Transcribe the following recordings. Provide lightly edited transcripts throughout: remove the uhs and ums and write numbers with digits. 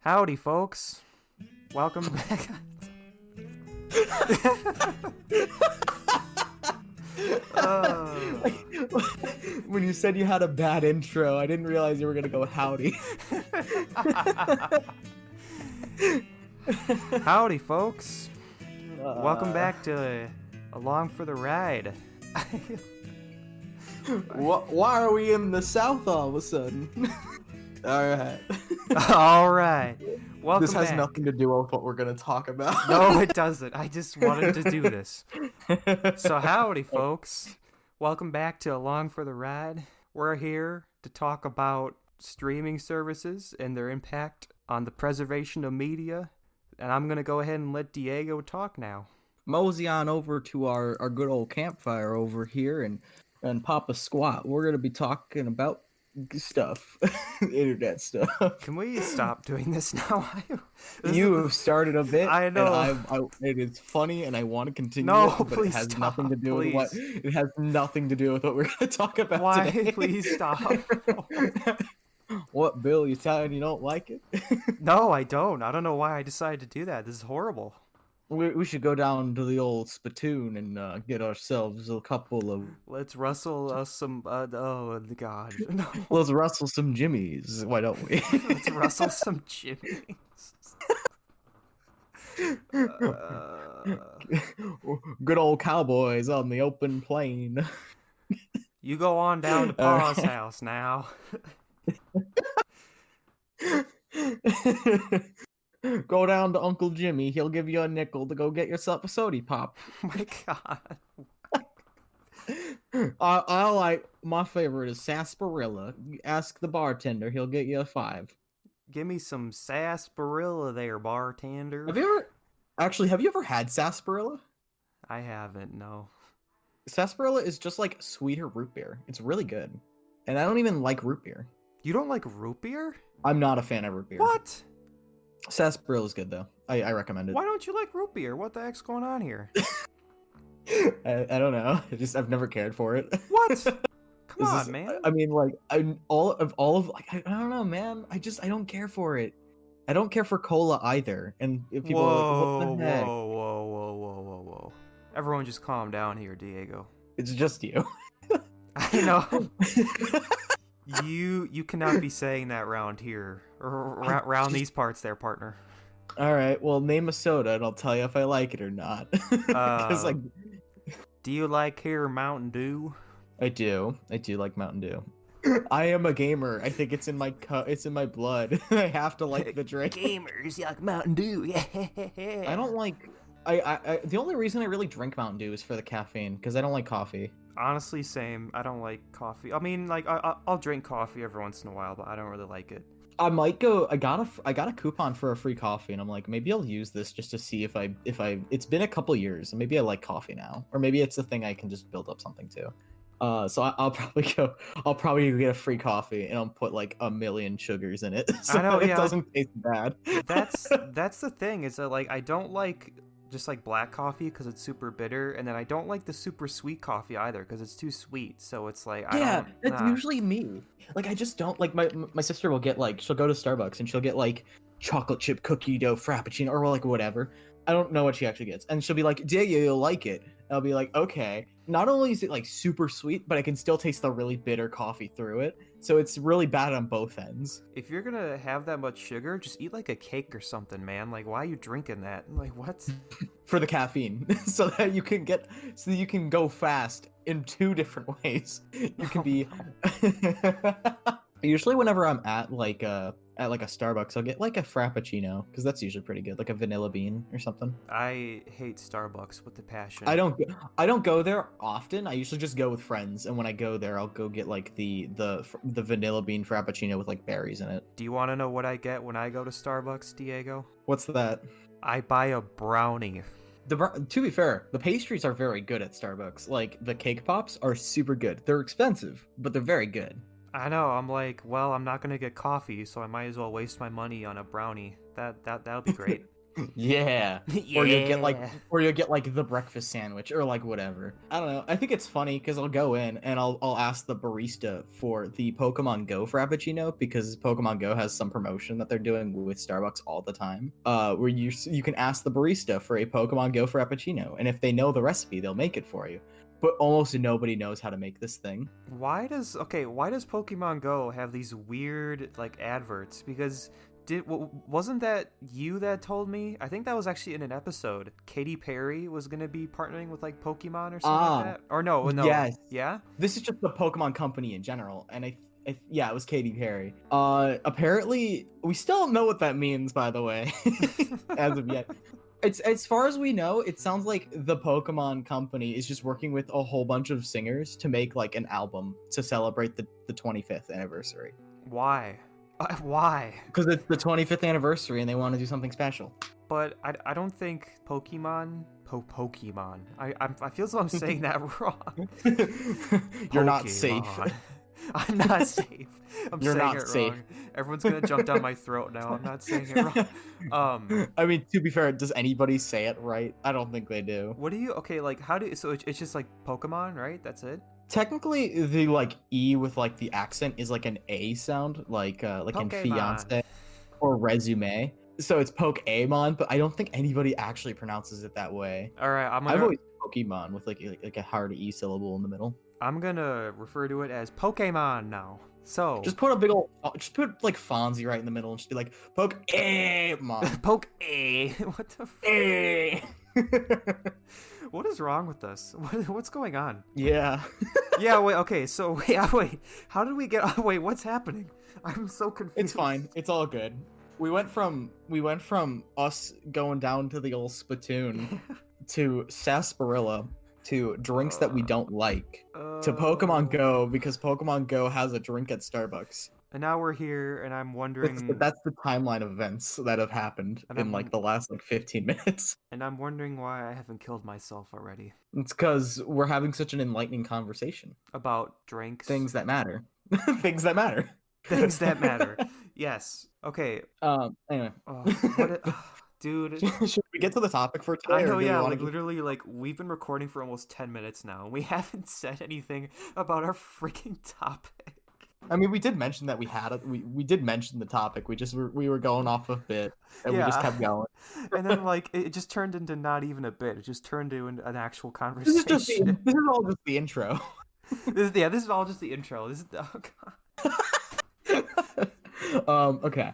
Howdy, folks. Welcome back. When you said you had a bad intro, I didn't realize you were gonna go howdy. Howdy, folks. Welcome back to Along for the Ride. Why are we in the South all of a sudden? Alright. Alright. Welcome This has back. nothing to do with what we're gonna talk about. No, it doesn't. I just wanted to do this. So howdy, folks. Welcome back to Along for the Ride. We're here to talk about streaming services and their impact on the preservation of media. And I'm going to go ahead and let Diego talk now. Mosey on over to our good old campfire over here and pop a squat. We're gonna be talking about stuff. Internet stuff. Can we stop doing this now? You have started a bit. I know. And it's funny, and I want to continue. No, it, but please it has stop, nothing to do with what. please. It has nothing to do with what we're going to talk about Why? today. Please stop. What, Bill? You telling you don't like it? No, I don't. I don't know why I decided to do that. This is horrible. We should go down to the old spittoon and get ourselves a couple of. Let's rustle some. Oh God! No. Let's rustle some jimmies. Why don't we? Let's rustle some jimmies. Good old cowboys on the open plain. You go on down to Pa's house now. Go down to Uncle Jimmy. He'll give you a nickel to go get yourself a soda pop. Oh my God. I like my favorite is sarsaparilla. Ask the bartender; he'll get you a 5. Give me some sarsaparilla there, bartender. Have you ever had sarsaparilla? I haven't, no. Sarsaparilla is just like sweeter root beer. It's really good, and I don't even like root beer. You don't like root beer? I'm not a fan of root beer. What? Sarsaparilla is good though. I recommend it. Why don't you like root beer? What the heck's going on here? I don't know. I've never cared for it. What? Come on, man. I mean, like, all of like, I don't know, man. I don't care for it. I don't care for cola either. And if people are like, what the heck? Whoa. Everyone just calm down here, Diego. It's just you. I know. You cannot be saying that round here. Or round these parts there, partner. All right, well, name a soda and I'll tell you if I like it or not. 'Cause, like, do you like here Mountain Dew? I do like Mountain Dew. I am a gamer. I think it's in my it's in my blood. I have to like the drink. Gamers, you like Mountain Dew? Yeah. I don't like. I the only reason I really drink Mountain Dew is for the caffeine because I don't like coffee. Honestly, same. I don't like coffee. I mean, like, I'll drink coffee every once in a while, but I don't really like it. I might go. I got a coupon for a free coffee, and I'm like, maybe I'll use this just to see if I. It's been a couple years, and maybe I like coffee now, or maybe it's a thing I can just build up something to. So I'll probably go. I'll probably get a free coffee, and I'll put like 1,000,000 sugars in it, so I know, it yeah. doesn't taste bad. That's the thing. Is that, like, I don't like just like black coffee because it's super bitter, and then I don't like the super sweet coffee either because it's too sweet. So it's like, That's usually me. Like, I just don't like my sister will get like, she'll go to Starbucks and she'll get like chocolate chip cookie dough frappuccino or like whatever. I don't know what she actually gets, and she'll be like, "Diego, you'll like it." And I'll be like, "Okay." Not only is it like super sweet, but I can still taste the really bitter coffee through it. So it's really bad on both ends. If you're gonna have that much sugar, just eat like a cake or something, man. Like, why are you drinking that? Like, what? For the caffeine, so that you can go fast in 2 different ways. You can be. Usually, whenever I'm at like a Starbucks, I'll get like a frappuccino because that's usually pretty good, like a vanilla bean or something. I hate Starbucks with the passion. I don't go there often. I usually just go with friends, and when I go there, I'll go get like the vanilla bean frappuccino with like berries in it. Do you want to know what I get when I go to Starbucks, Diego? What's that? I buy a brownie. To be fair, the pastries are very good at Starbucks. Like, the cake pops are super good. They're expensive, but they're very good. I know. I'm like, well, I'm not gonna get coffee, so I might as well waste my money on a brownie. That'll be great. Yeah. Yeah. Or you'll get like the breakfast sandwich or like whatever. I don't know. I think it's funny because I'll go in and I'll ask the barista for the Pokemon Go Frappuccino because Pokemon Go has some promotion that they're doing with Starbucks all the time. Where you can ask the barista for a Pokemon Go Frappuccino, and if they know the recipe, they'll make it for you. But almost nobody knows how to make this thing. Why does Pokemon Go have these weird like adverts? Because wasn't that you that told me? I think that was actually in an episode. Katy Perry was gonna be partnering with like Pokemon or something like that. Or no. Yes. Yeah. This is just the Pokemon company in general, and yeah, it was Katy Perry. Apparently, we still don't know what that means, by the way, as of yet. It's as far as we know, it sounds like the Pokemon company is just working with a whole bunch of singers to make like an album to celebrate the 25th anniversary. Why? Why? Because it's the 25th anniversary and they want to do something special. But I don't think Pokemon. I feel as though I'm saying that wrong. You're not safe. I'm not safe. You're saying not it safe. wrong. Everyone's gonna jump down my throat now. I'm not saying it wrong. I mean, to be fair, does anybody say it right? I don't think they do. What do you? Okay, like how do? So it's just like Pokemon, right? That's it. Technically, the like E with like the accent is like an A sound, like in Pokemon. fiance or resume. So it's Pokemon, but I don't think anybody actually pronounces it that way. All right, I've always Pokemon with like a hard E syllable in the middle. I'm gonna refer to it as Pokemon now. So just put just put like Fonzie right in the middle and just be like Pokemon. What the? What is wrong with us? What's going on? Yeah. Yeah. Wait. Okay. So wait. How did we get? Wait. What's happening? I'm so confused. It's fine. It's all good. We went from us going down to the old spittoon to sarsaparilla to drinks that we don't like to Pokemon Go because Pokemon Go has a drink at Starbucks. And now we're here, and I'm wondering. That's the timeline of events that have happened in like the last like 15 minutes. And I'm wondering why I haven't killed myself already. It's because we're having such an enlightening conversation about drinks, things that matter, things that matter, things that matter. Yes. Okay. Anyway. Dude, should we get to the topic for today? I know, yeah. Like literally, like we've been recording for almost 10 minutes now, and we haven't said anything about our freaking topic. I mean, we did mention that we did mention the topic. We were going off a bit, and we just kept going. And then like it just turned into not even a bit. It just turned into an actual conversation. This is all just the intro. This is all just the intro. This is okay.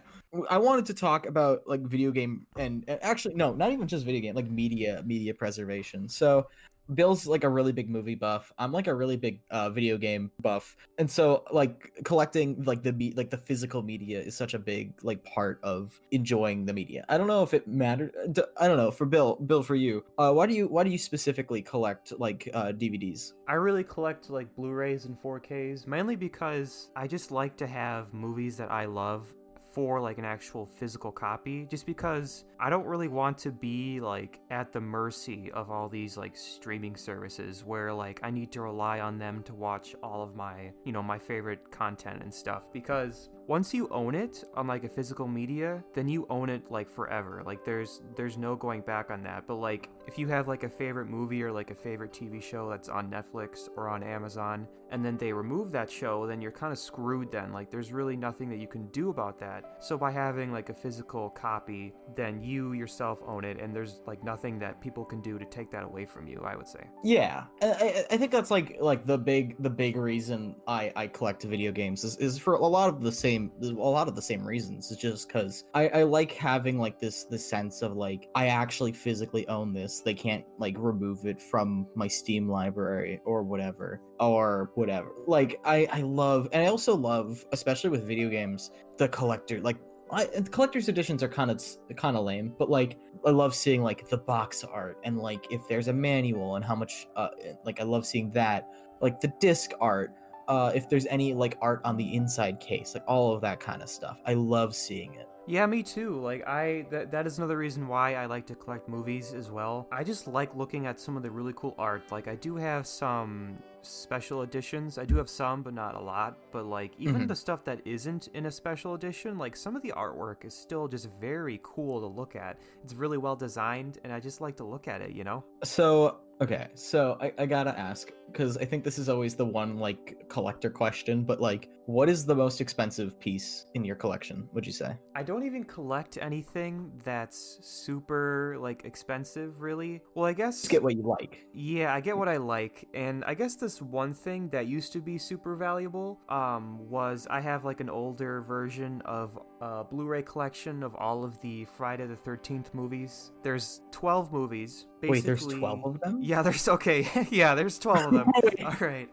I wanted to talk about like video game and actually no, not even just video game, like media preservation. So Bill's like a really big movie buff. I'm like a really big video game buff, and so like collecting like the physical media is such a big like part of enjoying the media. I don't know if it mattered. I don't know for Bill, for you. Why do you specifically collect like DVDs? I really collect like Blu-rays and 4Ks mainly because I just like to have movies that I love for like an actual physical copy, just because I don't really want to be like at the mercy of all these like streaming services where like I need to rely on them to watch all of my, my favorite content and stuff, because once you own it on like a physical media, then you own it like forever. Like there's no going back on that. But like if you have like a favorite movie or like a favorite TV show that's on Netflix or on Amazon, and then they remove that show, then you're kind of screwed then. Like there's really nothing that you can do about that. So by having like a physical copy, then you yourself own it, and there's like nothing that people can do to take that away from you, I would say. Yeah, I think that's like the big reason I collect video games is for a lot of the same reasons. It's just because I like having like this sense of like I actually physically own this. They can't like remove it from my Steam library or whatever. Like I love, and I also love, especially with video games, the collector collector's editions are kind of lame, but like I love seeing like the box art and like if there's a manual and how much like I love seeing that, like the disc art, if there's any like art on the inside case, like all of that kind of stuff. I love seeing it. Yeah, me too. Like that is another reason why I like to collect movies as well. I just like looking at some of the really cool art. Like I do have some special editions. I do have some, but not a lot. But like even the stuff that isn't in a special edition, like some of the artwork is still just very cool to look at. It's really well designed, and I just like to look at it, you know? So, okay, so I gotta ask, because I think this is always the one, like, collector question, but, like, what is the most expensive piece in your collection, would you say? I don't even collect anything that's super like expensive, really. Well, I guess Just get what you like. yeah, I get what I like, and I guess this one thing that used to be super valuable was I have like an older version of a Blu-ray collection of all of the Friday the 13th movies. There's 12 movies. Basically, Wait, there's 12 of them? Yeah, there's okay. Yeah, there's 12 of them. All right.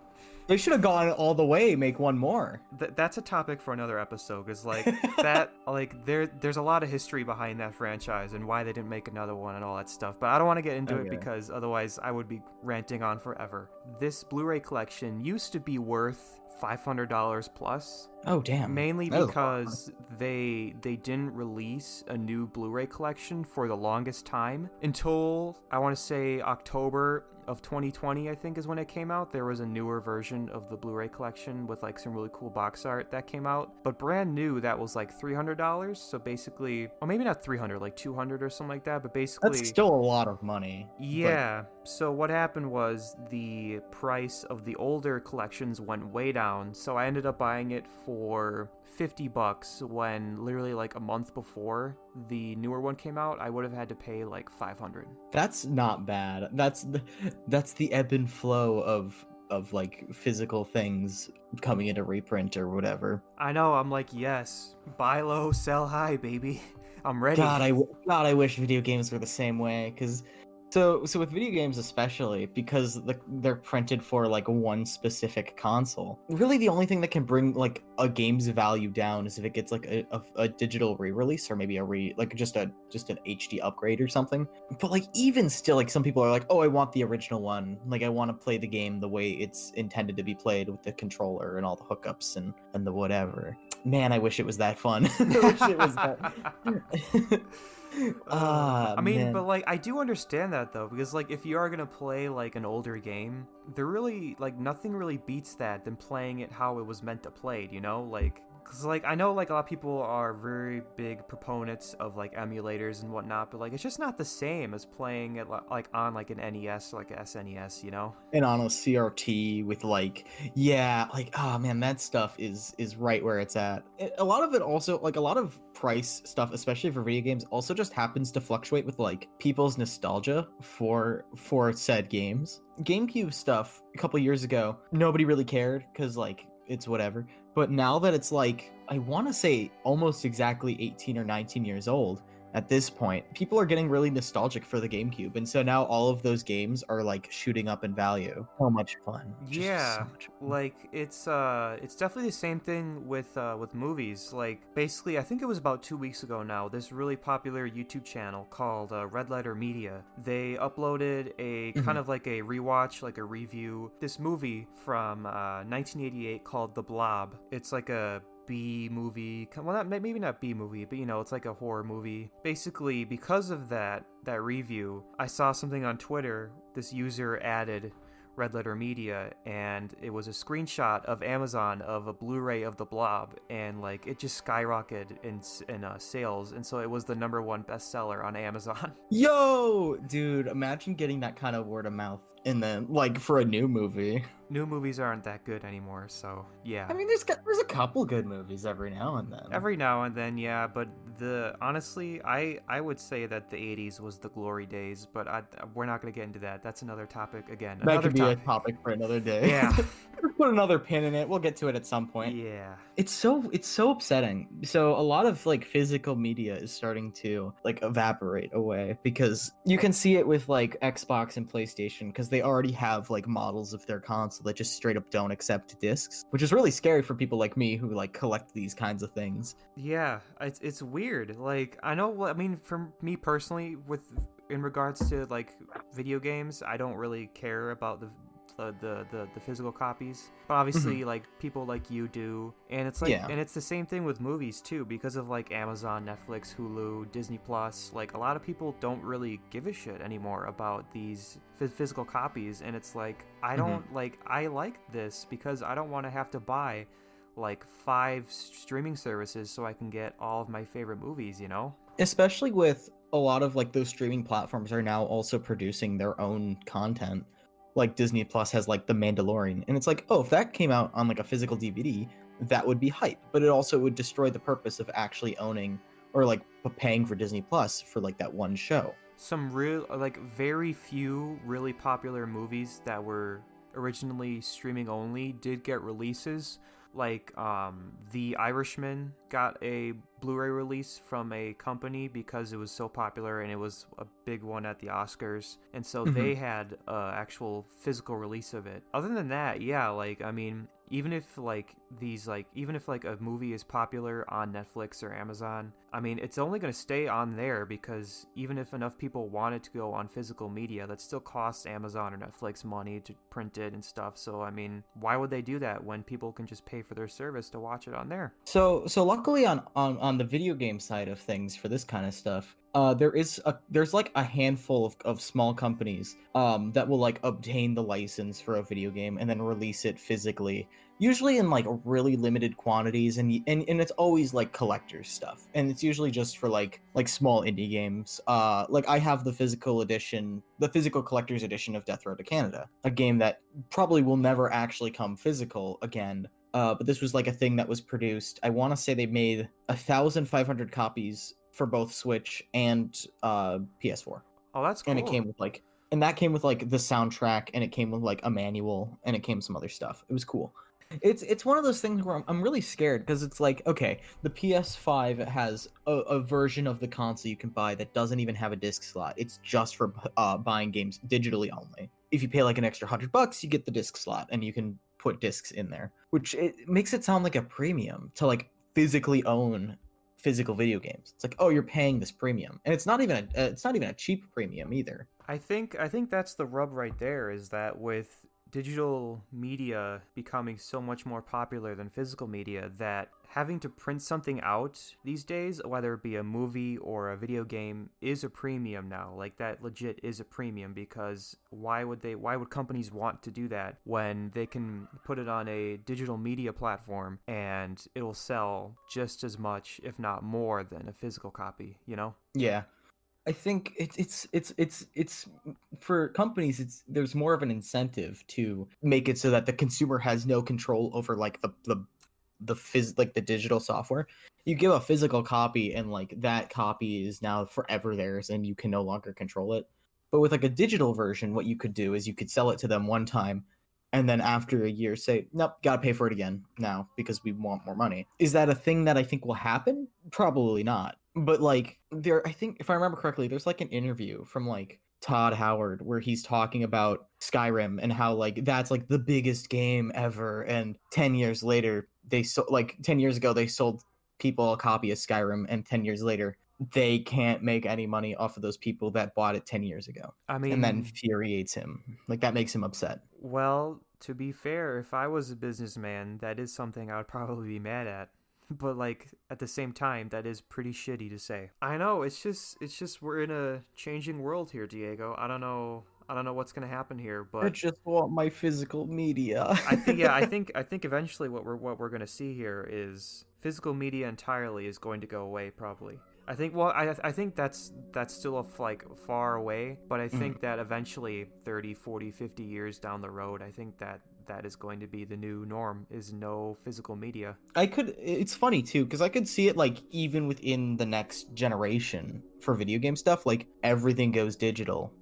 They should have gone all the way, make one more. That's a topic for another episode, because like that, like there's a lot of history behind that franchise and why they didn't make another one and all that stuff. But I don't want to get into it Okay. because otherwise I would be ranting on forever. This Blu-ray collection used to be worth $500 plus, Oh, damn. mainly That was a lot. because they didn't release a new Blu-ray collection for the longest time until I want to say October of 2020, I think is when it came out. There was a newer version of the Blu-ray collection with like some really cool box art that came out, but brand new that was like $300. So basically, or maybe not 300, like 200 or something like that, but basically That's still a lot of money. yeah. So what happened was the price of the older collections went way down. So I ended up buying it for $50 when literally like a month before the newer one came out, I would have had to pay like 500. That's not bad. That's the ebb and flow of like physical things coming into reprint or whatever. I know, I'm like, yes, buy low, sell high, baby. I'm ready. God, I wish video games were the same way, because so with video games especially, because they're printed for like one specific console. Really, the only thing that can bring like a game's value down is if it gets like a digital re-release, or maybe just an HD upgrade or something. But like even still, like some people are like, oh, I want the original one. Like I want to play the game the way it's intended to be played with the controller and all the hookups and the whatever. Man, I wish it was that fun. I wish it was that. I mean, Man. but like I do understand that though, because like if you are gonna play like an older game, there really like nothing really beats that than playing it how it was meant to played, you know? Like, cause like I know like a lot of people are very big proponents of like emulators and whatnot, but like it's just not the same as playing it like on like an NES or like a SNES, you know? And on a CRT with like, yeah, like, oh man, that stuff is right where it's at. A lot of it also, like a lot of price stuff, especially for video games, also just happens to fluctuate with like people's nostalgia for said games. GameCube stuff a couple years ago, nobody really cared because like it's whatever. But now that it's like, I want to say almost exactly 18 or 19 years old at this point, people are getting really nostalgic for the GameCube, and so now all of those games are like shooting up in value. So much fun. Just Yeah, so much fun. like it's definitely the same thing with movies. Like basically, I think it was about 2 weeks ago now. This really popular YouTube channel called Red Letter Media. They uploaded a kind of like a rewatch, like a review. This movie from 1988 called The Blob. It's like a B movie, well, not maybe not B movie, but you know, it's like a horror movie. Basically, because of that review, I saw something on Twitter. This user added Red Letter Media, and it was a screenshot of Amazon of a Blu-ray of The Blob, and like it just skyrocketed in sales, and so it was the #1 bestseller on Amazon. Yo, dude, imagine getting that kind of word of mouth and then like for a new movie. New movies aren't that good anymore, so yeah. I mean, there's a couple good movies every now and then. Every now and then, yeah, but honestly, I would say that the 80s was the glory days, but we're not going to get into that. That's another topic again. That Another could be topic. a topic for another day. Yeah. Put another pin in it. We'll get to it at some point. Yeah. It's so upsetting. So a lot of like physical media is starting to like evaporate away, because you can see it with like Xbox and PlayStation, because they already have like models of their console that just straight up don't accept discs, which is really scary for people like me who like collect these kinds of things. Yeah, it's weird. Like I know, I mean, for me personally, in regards to like video games, I don't really care about the the physical copies. But obviously, like people like you do, and it's like, Yeah. and it's the same thing with movies too, because of like Amazon, Netflix, Hulu, Disney Plus. Like a lot of people don't really give a shit anymore about these physical copies, and it's like I don't like I like this because I don't want to have to buy like 5 streaming services so I can get all of my favorite movies, you know? Especially with a lot of like those streaming platforms are now also producing their own content. Like Disney Plus has like The Mandalorian, and it's like, oh, if that came out on like a physical DVD, that would be hype. But it also would destroy the purpose of actually owning or like paying for Disney Plus for like that one show. Some real, like very few really popular movies that were originally streaming only did get releases. Like The Irishman got a Blu-ray release from a company because it was so popular and it was a big one at the Oscars, and so they had actual physical release of it. Other than that, yeah, like I mean, even if like a movie is popular on Netflix or Amazon, I mean, it's only going to stay on there because even if enough people want it to go on physical media, that still costs Amazon or Netflix money to print it and stuff. So I mean, why would they do that when people can just pay for their service to watch it on there? So luckily on the video game side of things for this kind of stuff, there's like a handful of small companies that will like obtain the license for a video game and then release it physically, usually in like really limited quantities, and it's always like collector's stuff, and it's usually just for like small indie games. Like I have the physical collector's edition of Death Road to Canada, a game that probably will never actually come physical again. But this was like a thing that was produced. I want to say they made 1,500 copies for both Switch and PS4. Oh, that's cool. And it came with like, and that came with like the soundtrack, and it came with like a manual, and it came with some other stuff. It was cool. It's one of those things where I'm really scared because it's like, okay, the PS5 has a version of the console you can buy that doesn't even have a disc slot. It's just for buying games digitally only. If you pay like an extra $100, you get the disc slot, and you can put discs in there, which it makes it sound like a premium to like physically own physical video games. It's like, oh, you're paying this premium, and it's not even a cheap premium either. I think that's the rub right there, is that with digital media becoming so much more popular than physical media, that having to print something out these days, whether it be a movie or a video game, is a premium now. Like that legit is a premium, because why would companies want to do that when they can put it on a digital media platform and it'll sell just as much, if not more, than a physical copy, you know? Yeah. I think it's for companies. There's more of an incentive to make it so that the consumer has no control over like the digital software. You give a physical copy, and like that copy is now forever theirs, and you can no longer control it. But with like a digital version, what you could do is you could sell it to them one time, and then after a year say, nope, gotta pay for it again now because we want more money. Is that a thing that I think will happen? Probably not. But like I think if I remember correctly, there's like an interview from like Todd Howard where he's talking about Skyrim and how like that's like the biggest game ever, and 10 years later 10 years ago they sold people a copy of Skyrim, and 10 years later they can't make any money off of those people that bought it 10 years ago. I mean, and that infuriates him. Like that makes him upset. Well, to be fair, if I was a businessman, that is something I would probably be mad at. But like at the same time, that is pretty shitty to say. I know, it's just we're in a changing world here, Diego. I don't know what's gonna happen here, but I just want my physical media. I think eventually what we're gonna see here is physical media entirely is going to go away, probably. I think that's still like far away, but I think that eventually 30, 40, 50 years down the road, I think that is going to be the new norm, is no physical media. It's funny too, because I could see it like even within the next generation for video game stuff, like everything goes digital.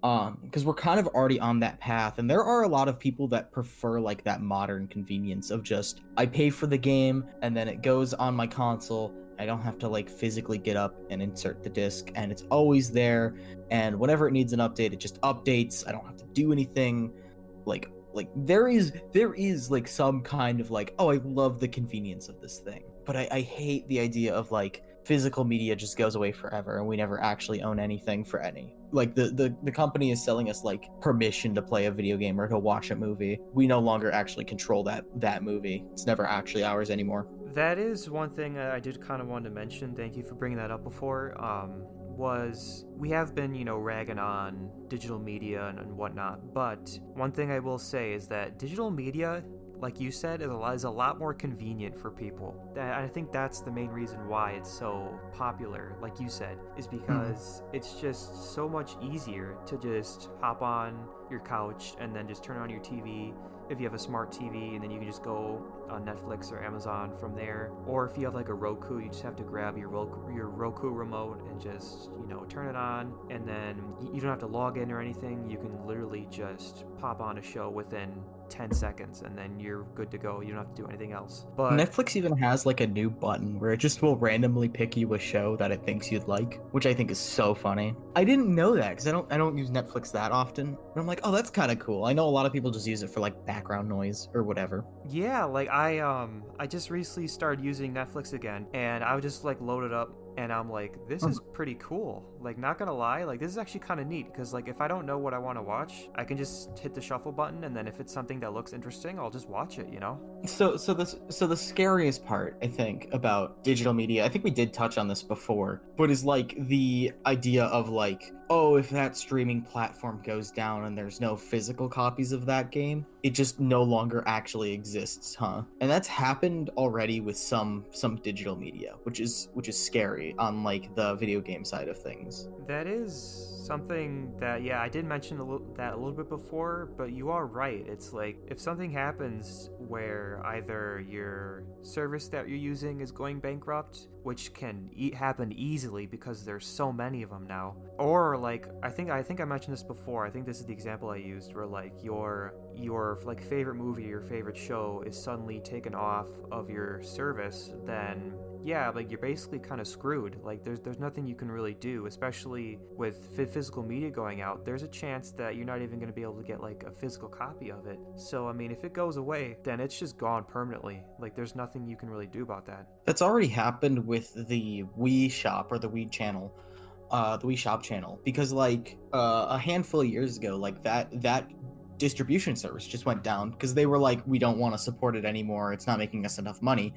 Because we're kind of already on that path, and there are a lot of people that prefer like that modern convenience of just, I pay for the game and then it goes on my console. I don't have to like physically get up and insert the disc, and it's always there, and whenever it needs an update, it just updates. I don't have to do anything. Like there is like some kind of like, oh, I love the convenience of this thing, but I hate the idea of like physical media just goes away forever and we never actually own anything for any. Like the company is selling us like permission to play a video game or to watch a movie. We no longer actually control that movie. It's never actually ours anymore. That is one thing I did kind of want to mention. Thank you for bringing that up before. Was we have been, ragging on digital media and whatnot, but one thing I will say is that digital media, like you said, is a lot more convenient for people. I think that's the main reason why it's so popular, like you said, is because it's just so much easier to just hop on your couch and then just turn on your TV if you have a smart TV, and then you can just go on Netflix or Amazon from there. Or if you have like a Roku, you just have to grab your Roku remote and just, turn it on, and then you don't have to log in or anything. You can literally just pop on a show within 10 seconds and then you're good to go. You don't have to do anything else. But Netflix even has like a new button where it just will randomly pick you a show that it thinks you'd like, which I think is so funny. I didn't know that because I don't use Netflix that often. But I'm like, oh, that's kind of cool. I know a lot of people just use it for like background noise or whatever. yeah, like I just recently started using Netflix again, and I would just like load it up, and I'm like, this is pretty cool. Like, not gonna lie, like this is actually kind of neat, because like if I don't know what I want to watch, I can just hit the shuffle button, and then if it's something that looks interesting, I'll just watch it. So the scariest part, I think, about digital media, I think we did touch on this before, but is like the idea of like, oh, if that streaming platform goes down and there's no physical copies of that game, it just no longer actually exists, huh? And that's happened already with some digital media, which is scary on like the video game side of things. That is something that, yeah, I did mention that a little bit before, but you are right. It's like if something happens where either your service that you're using is going bankrupt, which can happen easily because there's so many of them now, or like I think I mentioned this before. I think this is the example I used, where like your like favorite movie, your favorite show is suddenly taken off of your service, then yeah, like you're basically kind of screwed. Like there's nothing you can really do, especially with physical media going out. There's a chance that you're not even going to be able to get like a physical copy of it. So I mean, if it goes away, then it's just gone permanently. Like there's nothing you can really do about that. That's already happened with the Wii Shop or the Wii channel, the Wii Shop channel, because like a handful of years ago, like that distribution service just went down because they were like, we don't want to support it anymore. It's not making us enough money.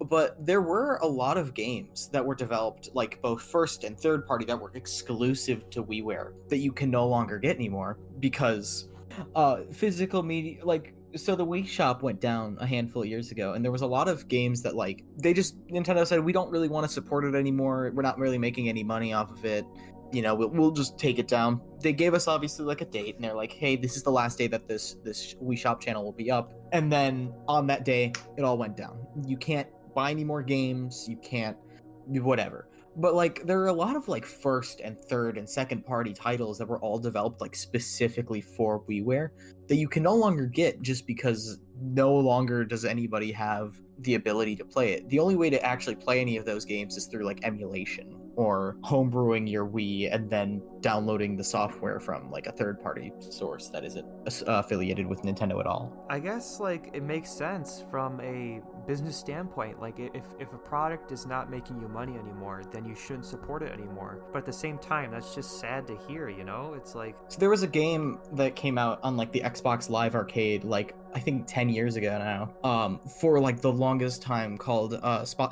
But there were a lot of games that were developed, like both first and third party, that were exclusive to WiiWare that you can no longer get anymore because physical media, like, so the Wii Shop went down a handful of years ago, and there was a lot of games that like Nintendo said, we don't really want to support it anymore. We're not really making any money off of it. We'll just take it down. They gave us obviously like a date, and they're like, hey, this is the last day that this Wii Shop channel will be up. And then on that day, it all went down. You can't buy any more games, you can't whatever. But like there are a lot of like first and third and second party titles that were all developed like specifically for WiiWare that you can no longer get just because no longer does anybody have the ability to play it. The only way to actually play any of those games is through like emulation or homebrewing your Wii and then downloading the software from like a third party source that isn't affiliated with Nintendo at all. I guess like it makes sense from a business standpoint. Like if a product is not making you money anymore, then you shouldn't support it anymore. But at the same time, that's just sad to hear, It's like, so there was a game that came out on like the Xbox Live Arcade like I think 10 years ago now, for like the longest time, called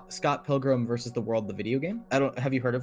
Scott Pilgrim versus the World, the video game. Have you heard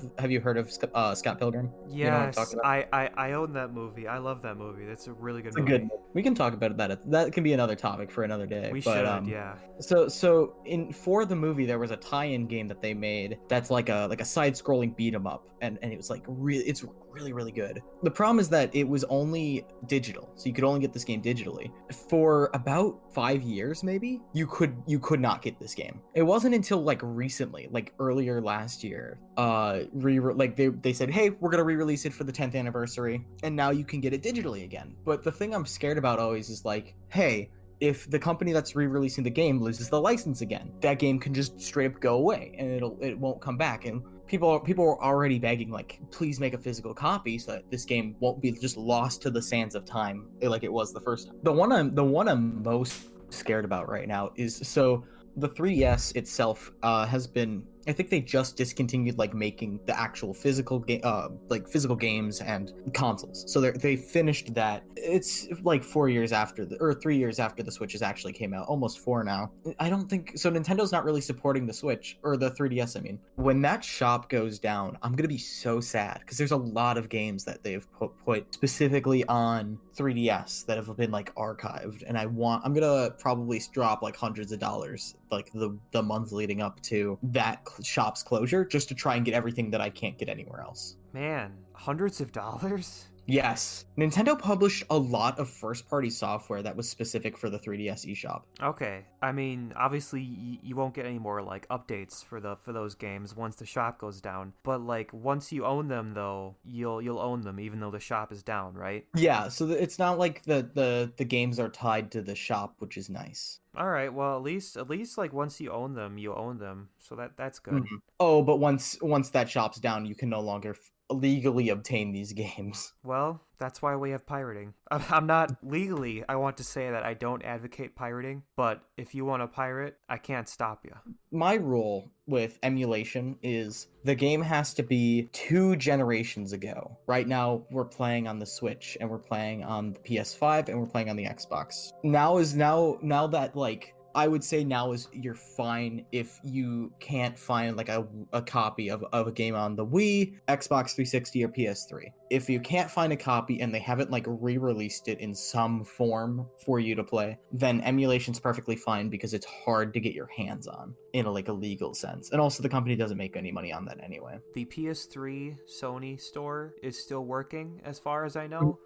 of Scott Pilgrim? yes, you know what I'm talking about? I own that movie. I love that movie. That's a really good It's a movie. good movie. We can talk about that. That can be another topic for another day. We but, should, yeah. So for the movie, there was a tie-in game that they made that's like a side-scrolling beat 'em up, and it was like it's really good. The problem is that it was only digital, so you could only get this game digitally for about 5 years. Maybe you could not get this game. It wasn't until like recently, like earlier last year, they said, hey, we're gonna re-release it for the 10th anniversary, and now you can get it digitally again. But the thing I'm scared about always is like, hey, if the company that's re-releasing the game loses the license again, that game can just straight up go away and it won't come back. And people are already begging, like, please make a physical copy so that this game won't be just lost to the sands of time like it was the first time. The one I'm most scared about right now is, so the 3DS itself has been I think they just discontinued like making the actual physical game, like physical games and consoles. So they finished that. It's like 4 years after or 3 years after the Switches actually came out, almost four now. I don't think so. Nintendo's not really supporting the Switch or the 3DS. I mean, when that shop goes down, I'm gonna be so sad because there's a lot of games that they've put specifically on 3DS that have been like archived, and I'm gonna probably drop like hundreds of dollars like the month leading up to that shop's closure just to try and get everything that I can't get anywhere else. Man, hundreds of dollars? Yes, Nintendo published a lot of first-party software that was specific for the 3DS eShop. Okay. I mean, obviously you won't get any more like updates for those games once the shop goes down. But like once you own them though, you'll own them even though the shop is down, right? Yeah, so it's not like the games are tied to the shop, which is nice. All right. Well, at least like once you own them, you own them. So that's good. Mhm. Oh, but once that shop's down, you can no longer legally obtain these games. Well, that's why we have pirating. I'm not legally, I want to say that I don't advocate pirating, but if you want to pirate, I can't stop you. My rule with emulation is the game has to be 2 generations ago. Right now, we're playing on the Switch and we're playing on the PS5 and we're playing on the Xbox. Now that like I would say now is you're fine if you can't find like a copy of a game on the Wii, Xbox 360, or PS3. If you can't find a copy and they haven't like re-released it in some form for you to play, then emulation's perfectly fine because it's hard to get your hands on in a legal sense. And also the company doesn't make any money on that anyway. The PS3 Sony store is still working as far as I know.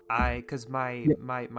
Cuz my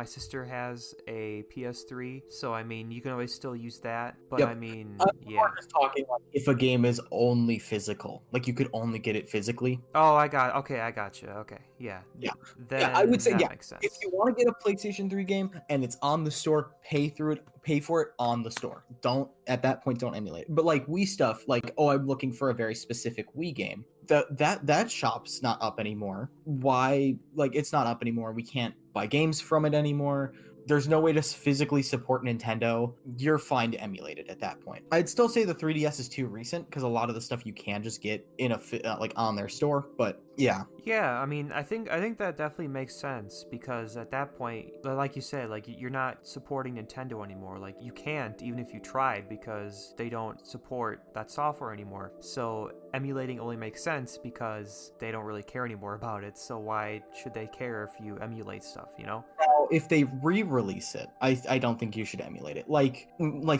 sister has a PS3, so I mean, you can always still use that, but Yep. I mean, We're yeah. just talking like if a game is only physical, like you could only get it physically. Oh, I got you. Okay. Yeah. Yeah. Yeah, I would Then say that yeah. makes If sense. you want to get a PlayStation 3 game and it's on the store, pay for it on the store. Don't at that point don't emulate it. But like Wii stuff, like oh, I'm looking for a very specific Wii game. That shop's not up anymore. Why? Like it's not up anymore. We can't buy games from it anymore. There's no way to physically support Nintendo. You're fine to emulate it at that point. I'd still say the 3DS is too recent because a lot of the stuff you can just get in like on their store. But yeah, Yeah, I mean, I think that definitely makes sense because at that point, like you said, like you're not supporting Nintendo anymore. Like you can't even if you tried because they don't support that software anymore. So emulating only makes sense because they don't really care anymore about it. So why should they care if you emulate stuff, you know? now if they re-release it, I don't think you should emulate it. Like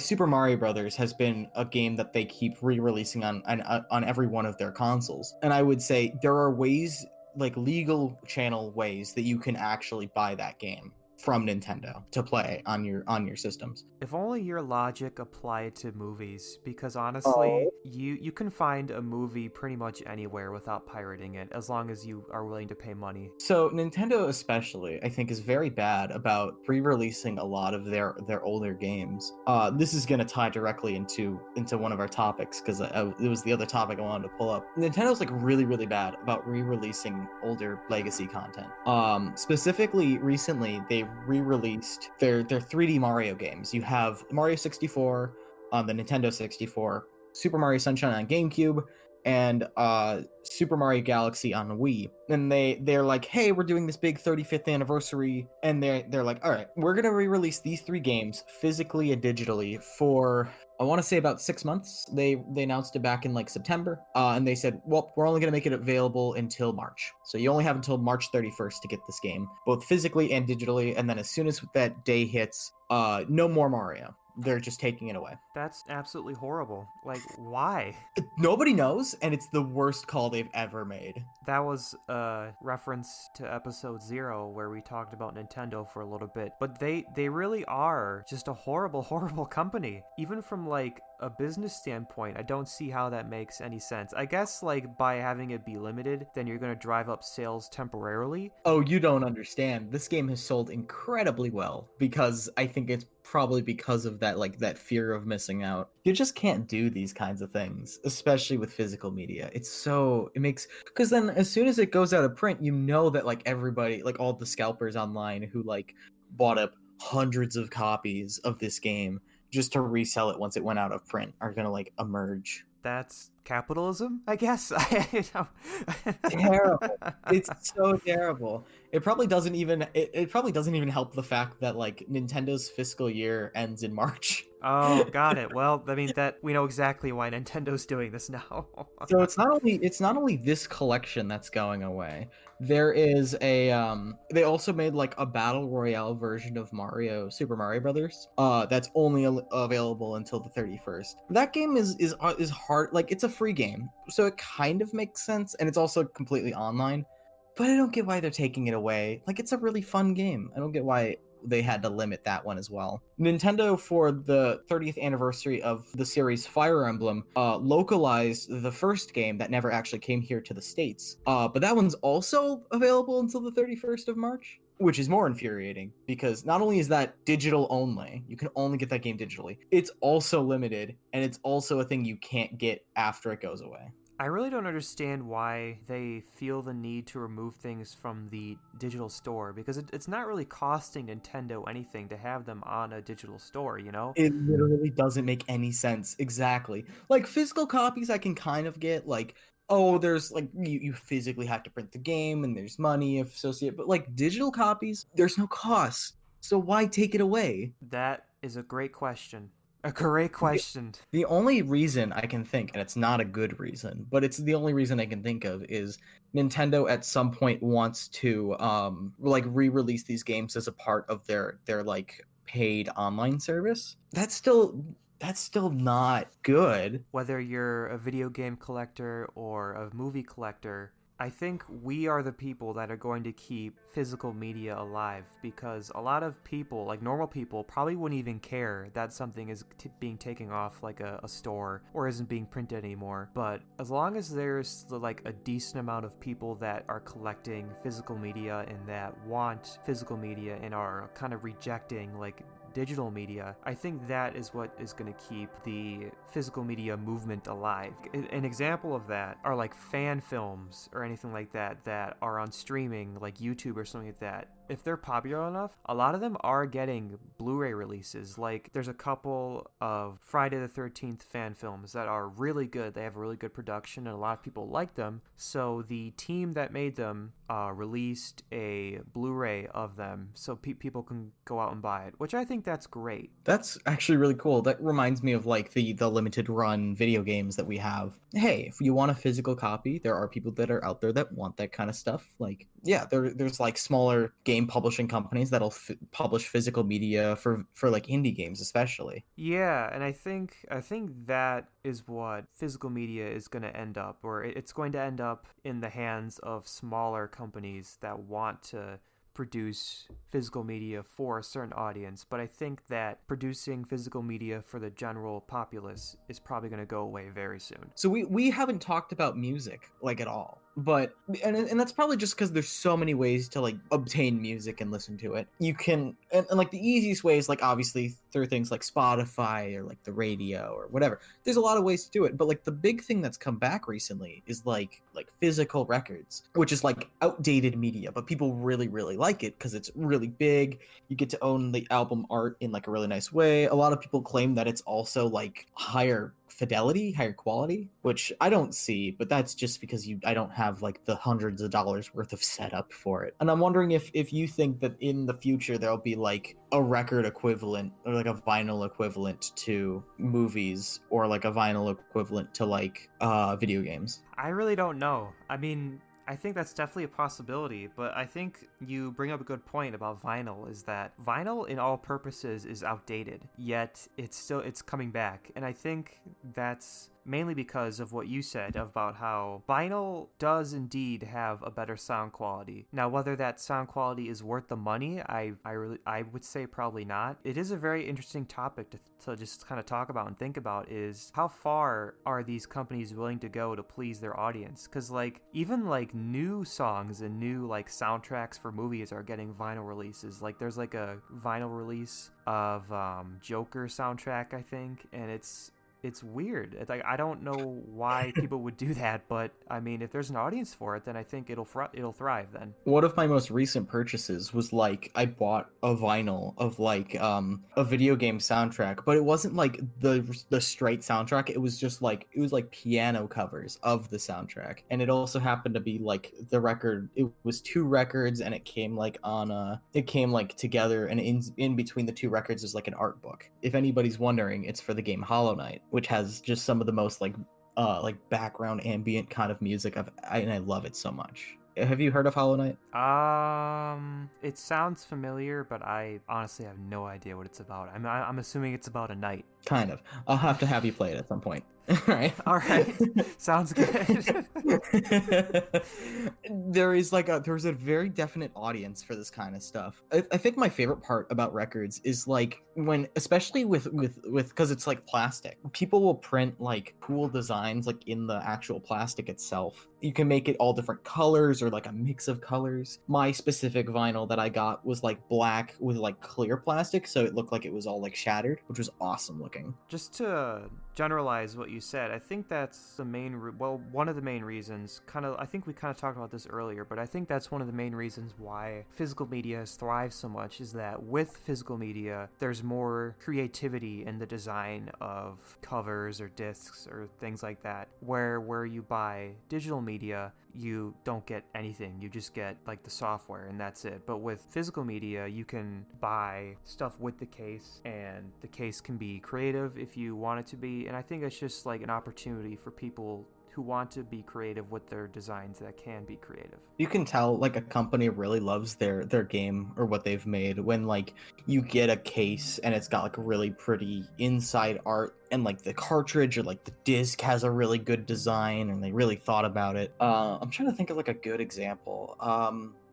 Super Mario Brothers has been a game that they keep re-releasing on every one of their consoles, and I would say there are ways like legal channel ways that you can actually buy that game from Nintendo to play on your systems. If only your logic applied to movies, because honestly, Oh. you can find a movie pretty much anywhere without pirating it, as long as you are willing to pay money. So Nintendo especially, I think, is very bad about re-releasing a lot of their older games. This is gonna tie directly into one of our topics because it was the other topic I wanted to pull up. Nintendo's like really bad about re-releasing older legacy content. Specifically, recently they re-released their 3D Mario games. You have Mario 64 on the Nintendo 64, Super Mario Sunshine on GameCube, and Super Mario Galaxy on Wii. And they're like, hey, we're doing this big 35th anniversary, and they're like, all right, we're gonna re-release these 3 games physically and digitally for I want to say about 6 months. They announced it back in like September, and they said, well, we're only gonna make it available until March. So you only have until March 31st to get this game, both physically and digitally. And then as soon as that day hits, no more Mario. They're just taking it away. That's absolutely horrible. Like, why? Nobody knows, and it's the worst call they've ever made. That was a reference to episode 0 where we talked about Nintendo for a little bit. But they really are just a horrible company. Even from like a business standpoint, I don't see how that makes any sense. I guess like by having it be limited, then you're going to drive up sales temporarily. Oh, you don't understand. This game has sold incredibly well because I think it's probably because of that fear of missing out. You just can't do these kinds of things, especially with physical media. It makes because then as soon as it goes out of print, you know that like everybody, like all the scalpers online who like bought up hundreds of copies of this game just to resell it once it went out of print are gonna like emerge. that's capitalism, I guess. I Terrible. know. It's so terrible. It probably doesn't even help the fact that like Nintendo's fiscal year ends in March. Oh, got it. Well, I mean that we know exactly why Nintendo's doing this now. So it's not only this collection that's going away. There is a they also made like a battle royale version of Super Mario Brothers. That's only available until the 31st. That game is hard, like it's a free game. So it kind of makes sense, and it's also completely online. But I don't get why they're taking it away. Like it's a really fun game. I don't get why they had to limit that one as well. Nintendo, for the 30th anniversary of the series Fire Emblem, localized the first game that never actually came here to the States. But that one's also available until the 31st of March, which is more infuriating because not only is that digital only, you can only get that game digitally, it's also limited, and it's also a thing you can't get after it goes away. I really don't understand why they feel the need to remove things from the digital store because it's not really costing Nintendo anything to have them on a digital store, you know? It literally doesn't make any sense. Exactly. Like physical copies I can kind of get, like, oh, there's like you physically have to print the game and there's money associated, but like digital copies, there's no cost. So why take it away? That is a great question. A great The, question. the only reason I can think, and it's not a good reason, but it's the only reason I can think of, is Nintendo at some point wants to like re-release these games as a part of their like paid online service. That's still not good. Whether you're a video game collector or a movie collector, I think we are the people that are going to keep physical media alive because a lot of people, like normal people, probably wouldn't even care that something is being taken off like a store or isn't being printed anymore. But as long as there's like a decent amount of people that are collecting physical media and that want physical media and are kind of rejecting like digital media, I think that is what is going to keep the physical media movement alive. An example of that are like fan films or anything like that that are on streaming like YouTube or something like that. If they're popular enough, a lot of them are getting Blu-ray releases. Like there's a couple of Friday the 13th fan films that are really good. They have a really good production and a lot of people like them. So the team that made them released a Blu-ray of them so people can go out and buy it, which I think that's great. That's actually really cool. That reminds me of like the limited run video games that we have. Hey, if you want a physical copy, there are people that are out there that want that kind of stuff. Like, yeah, there's like smaller game publishing companies that'll publish physical media for like indie games especially. Yeah, and I think that is what physical media is going to end up, or it's going to end up in the hands of smaller companies that want to produce physical media for a certain audience. But I think that producing physical media for the general populace is probably going to go away very soon. So we haven't talked about music like at all. But and that's probably just because there's so many ways to like obtain music and listen to it. You can and like the easiest way is like obviously through things like Spotify or like the radio or whatever. There's a lot of ways to do it, but like the big thing that's come back recently is like physical records, which is like outdated media, but people really like it because it's really big. You get to own the album art in like a really nice way. A lot of people claim that it's also like higher fidelity, higher quality, which I don't see, but that's just because I don't have like the hundreds of dollars worth of setup for it. And I'm wondering if you think that in the future there'll be like a record equivalent or like a vinyl equivalent to movies or like a vinyl equivalent to like video games. I really don't know. I mean, I think that's definitely a possibility, but I think you bring up a good point about vinyl is that vinyl in all purposes is outdated, yet it's coming back. And I think that's mainly because of what you said about how vinyl does indeed have a better sound quality. Now, whether that sound quality is worth the money, I would say probably not. It is a very interesting topic to just kind of talk about and think about is how far are these companies willing to go to please their audience? Because like even like new songs and new like soundtracks for movies are getting vinyl releases. Like there's like a vinyl release of Joker soundtrack, I think, and it's it's weird. It's like I don't know why people would do that, but I mean, if there's an audience for it, then I think it'll thrive then. One of my most recent purchases was like I bought a vinyl of like a video game soundtrack, but it wasn't like the straight soundtrack. It was like piano covers of the soundtrack. And it also happened to be like the record. It was two records and it came like it came like together, and in between the two records is like an art book. If anybody's wondering, it's for the game Hollow Knight, which has just some of the most like background ambient kind of music and I love it so much. Have you heard of Hollow Knight? It sounds familiar, but I honestly have no idea what it's about. I'm assuming it's about a knight. Kind of. I'll have you play it at some point. Right. All right. Sounds good. There's a very definite audience for this kind of stuff. I think my favorite part about records is like when, especially with because it's like plastic, people will print like cool designs like in the actual plastic itself. You can make it all different colors or like a mix of colors. My specific vinyl that I got was like black with like clear plastic, so it looked like it was all like shattered, which was awesome looking. Just to generalize what you said, I think that's the main one of the main reasons, I think we kind of talked about this earlier, but I think that's one of the main reasons why physical media has thrived so much, is that with physical media there's more creativity in the design of covers or discs or things like that, where you buy digital media you don't get anything. You just get like the software and that's it. But with physical media, you can buy stuff with the case, and the case can be creative if you want it to be. And I think it's just like an opportunity for people who want to be creative with their designs that can be creative. You can tell like a company really loves their game or what they've made when like you get a case and it's got like really pretty inside art, and like the cartridge or like the disc has a really good design and they really thought about it. I'm trying to think of like a good example.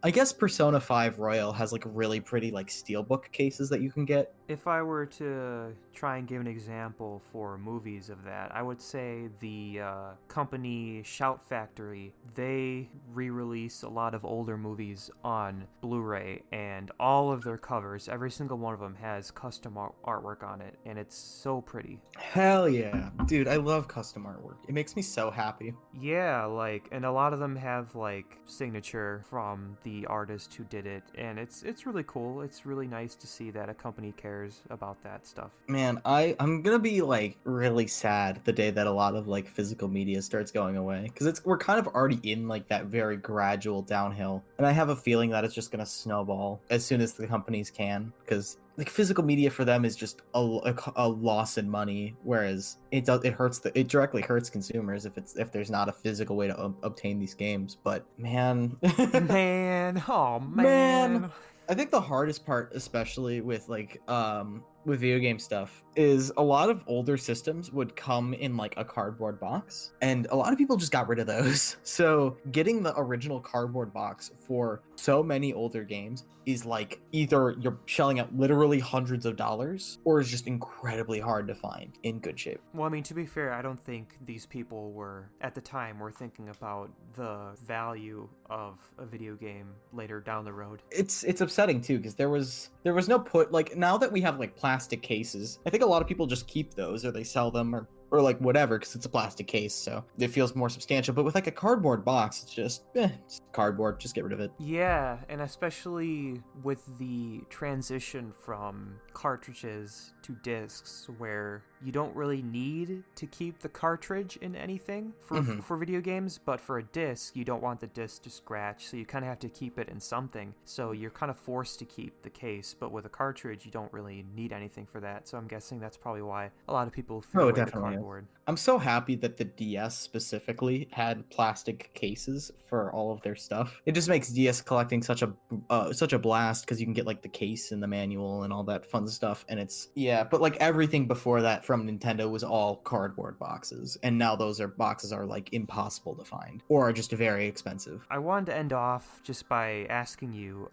I guess Persona 5 Royal has like really pretty like steelbook cases that you can get. If I were to try and give an example for movies of that, I would say the company Shout Factory, they re-release a lot of older movies on Blu-ray, and all of their covers, every single one of them has custom artwork on it, and it's so pretty. Hell yeah. Dude, I love custom artwork. It makes me so happy. Yeah, like, and a lot of them have like signature from the artist who did it, and it's really cool. It's really nice to see that a company cares about that stuff. Man, I'm gonna be like really sad the day that a lot of like physical media starts going away, because we're kind of already in like that very gradual downhill, and I have a feeling that it's just gonna snowball as soon as the companies can, because like physical media for them is just a loss in money, whereas it directly hurts consumers if there's not a physical way to obtain these games. But man, oh man. I think the hardest part, especially with like with video game stuff, is a lot of older systems would come in like a cardboard box, and a lot of people just got rid of those. So getting the original cardboard box for so many older games is like either you're shelling out literally hundreds of dollars, or is just incredibly hard to find in good shape. Well, I mean, to be fair, I don't think these people were thinking about the value of a video game later down the road. It's upsetting too, because there was no like, now that we have like plastic cases, I think a lot of people just keep those, or they sell them, or like whatever, because it's a plastic case, so it feels more substantial. But with like a cardboard box, it's just it's cardboard, just get rid of it. Yeah, and especially with the transition from cartridges to discs, where you don't really need to keep the cartridge in anything for video games, but for a disc, you don't want the disc to scratch, so you kind of have to keep it in something. So you're kind of forced to keep the case, but with a cartridge, you don't really need anything for that. So I'm guessing that's probably why a lot of people threw away the cardboard. I'm so happy that the DS specifically had plastic cases for all of their stuff. It just makes DS collecting such a blast, because you can get like the case and the manual and all that fun stuff. And it's but like everything before that from Nintendo was all cardboard boxes, and now those boxes are like impossible to find, or are just very expensive. I wanted to end off just by asking you,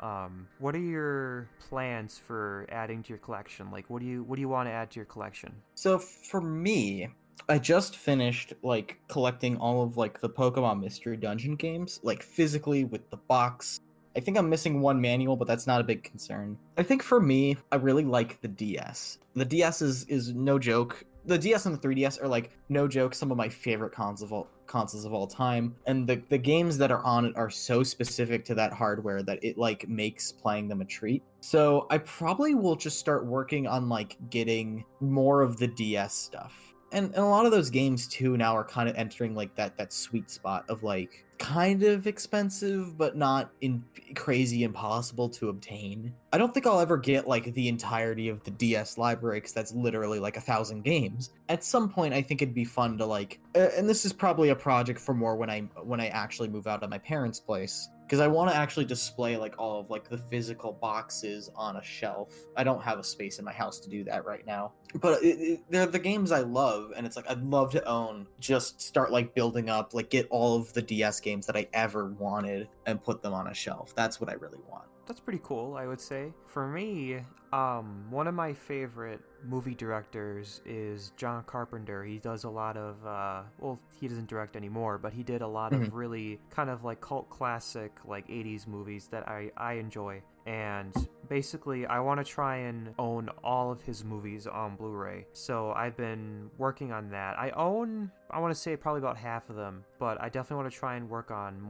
what are your plans for adding to your collection? Like, what do you want to add to your collection? So for me, I just finished like collecting all of like the Pokemon Mystery Dungeon games, like physically with the box. I think I'm missing one manual, but that's not a big concern. I think for me, I really like the DS. The DS is no joke. the DS and the 3DS are like no joke some of my favorite consoles of all time, and the games that are on it are so specific to that hardware that it like makes playing them a treat. So I probably will just start working on like getting more of the DS stuff. And a lot of those games too now are kind of entering like that sweet spot of like kind of expensive but not in crazy impossible to obtain. I don't think I'll ever get like the entirety of the DS library because that's literally like 1,000 games. At some point I think it'd be fun to like and this is probably a project for more when I actually move out of my parents' place, because I want to actually display like all of like the physical boxes on a shelf. I don't have a space in my house to do that right now, but they're the games I love, and it's like I'd love to own, just start like building up, like get all of the DS games that I ever wanted and put them on a shelf. That's what I really want. That's pretty cool, I would say. For me, one of my favorite movie directors is John Carpenter. He does a lot of, well, he doesn't direct anymore, but he did a lot of really kind of like cult classic, like 80s movies that I enjoy. And basically, I want to try and own all of his movies on Blu-ray. So I've been working on that. I want to say probably about half of them, but I definitely want to try and work on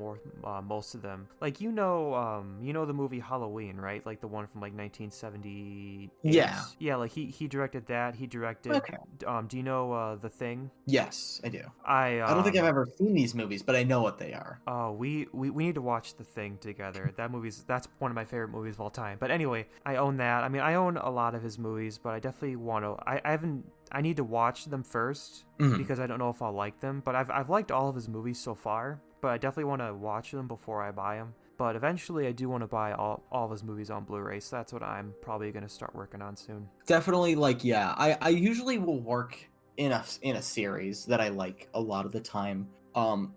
most of them. Like you know the movie Halloween, right? Like the one from like 1978. Yeah. Like he directed that. He directed. Okay. Do you know The Thing? Yes, I do. I don't think I've ever seen these movies, but I know what they are. Oh, we need to watch The Thing together. That's one of my favorite movies of all time. But anyway, I own that. I mean, I own a lot of his movies, but I definitely want to. I need to watch them first because I don't know if I'll like them. But I've liked all of his movies so far, but I definitely want to watch them before I buy them. But eventually, I do want to buy all of his movies on Blu-ray, so that's what I'm probably going to start working on soon. Definitely, like, yeah, I usually will work in a series that I like a lot of the time.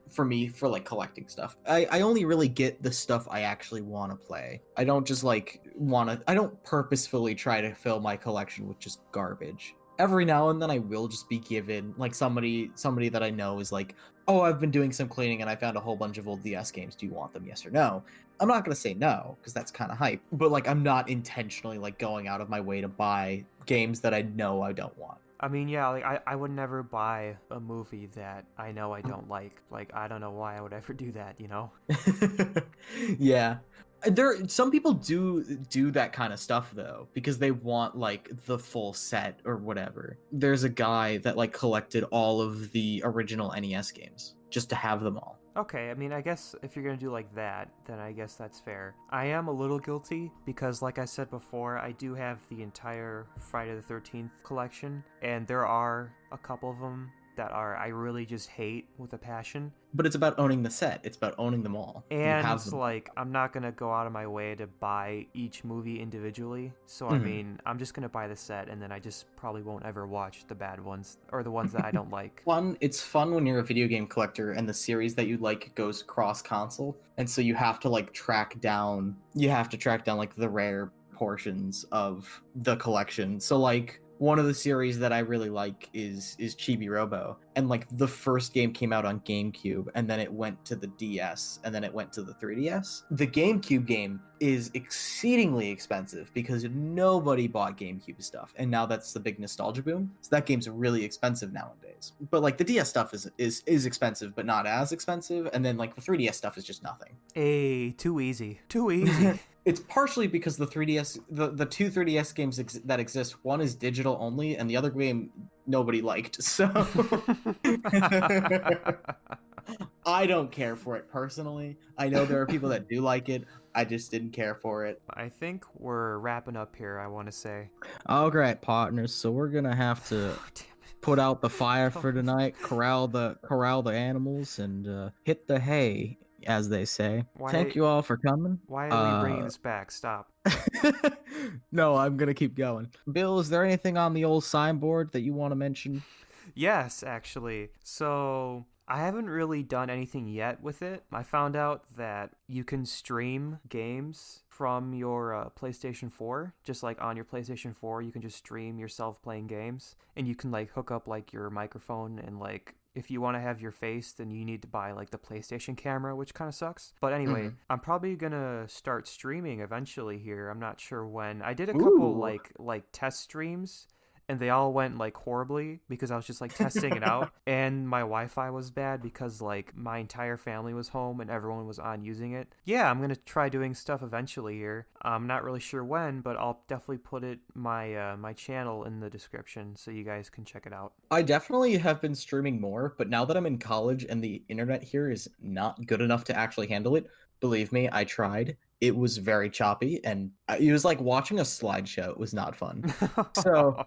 For me, for like collecting stuff, I only really get the stuff I actually want to play. I don't just like I don't purposefully try to fill my collection with just garbage. Every now and then I will just be given like somebody that I know is like, oh, I've been doing some cleaning and I found a whole bunch of old DS games. Do you want them? Yes or no? I'm not gonna say no because that's kind of hype. But like I'm not intentionally like going out of my way to buy games that I know I don't want. I mean, yeah, like I would never buy a movie that I know I don't like. Like I don't know why I would ever do that, you know? Yeah. Some people do that kind of stuff though because they want like the full set or whatever. There's a guy that like collected all of the original NES games just to have them all. Okay, I mean, I guess if you're gonna do like that, then I guess that's fair. I am a little guilty because, like I said before, I do have the entire Friday the 13th collection, and there are a couple of them that I really just hate with a passion. But it's about owning the set. It's about owning them all. And it's like, I'm not going to go out of my way to buy each movie individually. So, I mean, I'm just going to buy the set, and then I just probably won't ever watch the bad ones or the ones that I don't like. It's fun when you're a video game collector and the series that you like goes cross console. And so you have to like track down like the rare portions of the collection. So like one of the series that I really like is Chibi Robo, and like the first game came out on GameCube, and then it went to the DS, and then it went to the 3DS. The GameCube game is exceedingly expensive because nobody bought GameCube stuff, and now that's the big nostalgia boom. So that game's really expensive nowadays. But like the DS stuff is expensive, but not as expensive, and then like the 3DS stuff is just nothing. Hey, too easy. Too easy. It's partially because the 3DS, the two 3DS games that exist, one is digital only, and the other game nobody liked. So I don't care for it personally. I know there are people that do like it. I just didn't care for it. I think we're wrapping up here, I want to say. All right, partners. So we're gonna have to put out the fire for tonight, corral the animals, and hit the hay, as they say. Thank you all for coming. Why are we bringing this back? Stop. No, I'm gonna keep going. Bill, is there anything on the old signboard that you want to mention? Yes, actually. So I haven't really done anything yet with it. I found out that you can stream games from your PlayStation 4. Just like on your PlayStation 4, you can just stream yourself playing games. And you can like hook up like your microphone, and like if you want to have your face, then you need to buy like the PlayStation camera, which kind of sucks. But anyway, I'm probably gonna start streaming eventually here. I'm not sure when. I did a couple like test streams, and they all went like horribly because I was just like testing it out, and my Wi-Fi was bad because like my entire family was home and everyone was on using it. Yeah, I'm gonna try doing stuff eventually here. I'm not really sure when, but I'll definitely put it my channel in the description so you guys can check it out. I definitely have been streaming more, but now that I'm in college and the internet here is not good enough to actually handle it, believe me, I tried. It was very choppy, and it was like watching a slideshow. It was not fun. So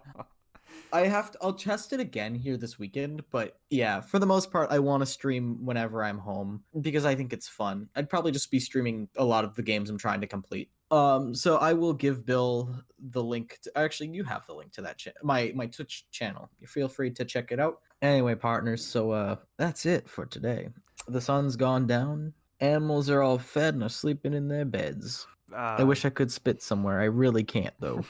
I'll test it again here this weekend, but yeah, for the most part, I want to stream whenever I'm home because I think it's fun. I'd probably just be streaming a lot of the games I'm trying to complete. So I will give Bill the link to, actually, you have the link to that my Twitch channel. You feel free to check it out. Anyway, partners, so that's it for today. The sun's gone down. Animals are all fed and are sleeping in their beds. I wish I could spit somewhere. I really can't though.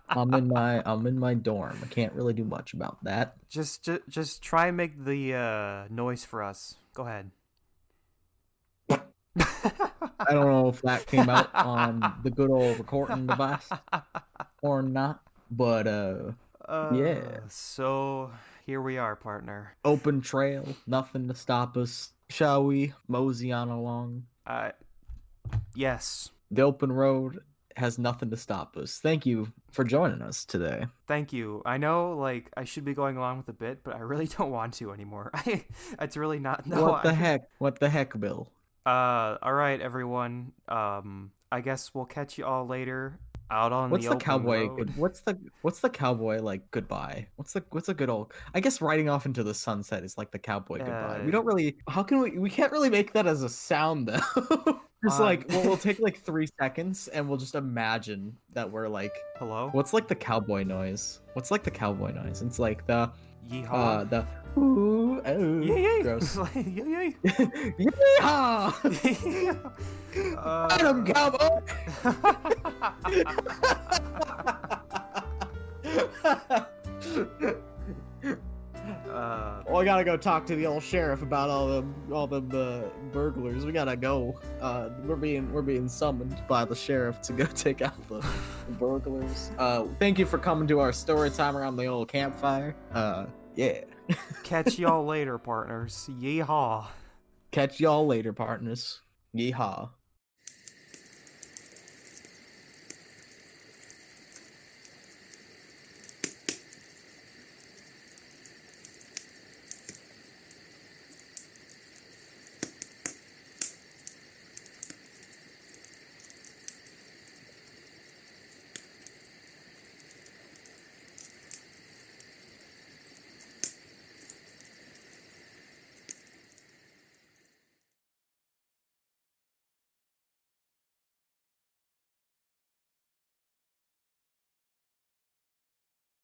I'm in my dorm. I can't really do much about that. Just try and make the noise for us. Go ahead. I don't know if that came out on the good old recording device or not, but yeah. So here we are, partner. Open trail, nothing to stop us. Shall we mosey on along? Yes. The open road has nothing to stop us. Thank you for joining us today. Thank you. I know, like, I should be going along with the bit, but I really don't want to anymore. It's really not. No. What the heck? What the heck, Bill? All right, everyone. I guess we'll catch you all later out on What's the the open cowboy? road. What's the cowboy like? Goodbye. What's a good old? I guess riding off into the sunset is like the cowboy goodbye. We don't really. How can we? We can't really make that as a sound though. Just like we'll take like 3 seconds and we'll just imagine that we're like. Hello. What's like the cowboy noise? What's like the cowboy noise? It's like the. Yeehaw. The. Ooh, oh, Yay! gross. Yay! Yeehaw! Adam cowboy. Well, I gotta go talk to the old sheriff about all the burglars. We gotta go. We're being summoned by the sheriff to go take out the burglars. Thank you for coming to our story time around the old campfire. Yeah. Catch y'all later, partners. Yeehaw. Catch y'all later, partners. Yeehaw.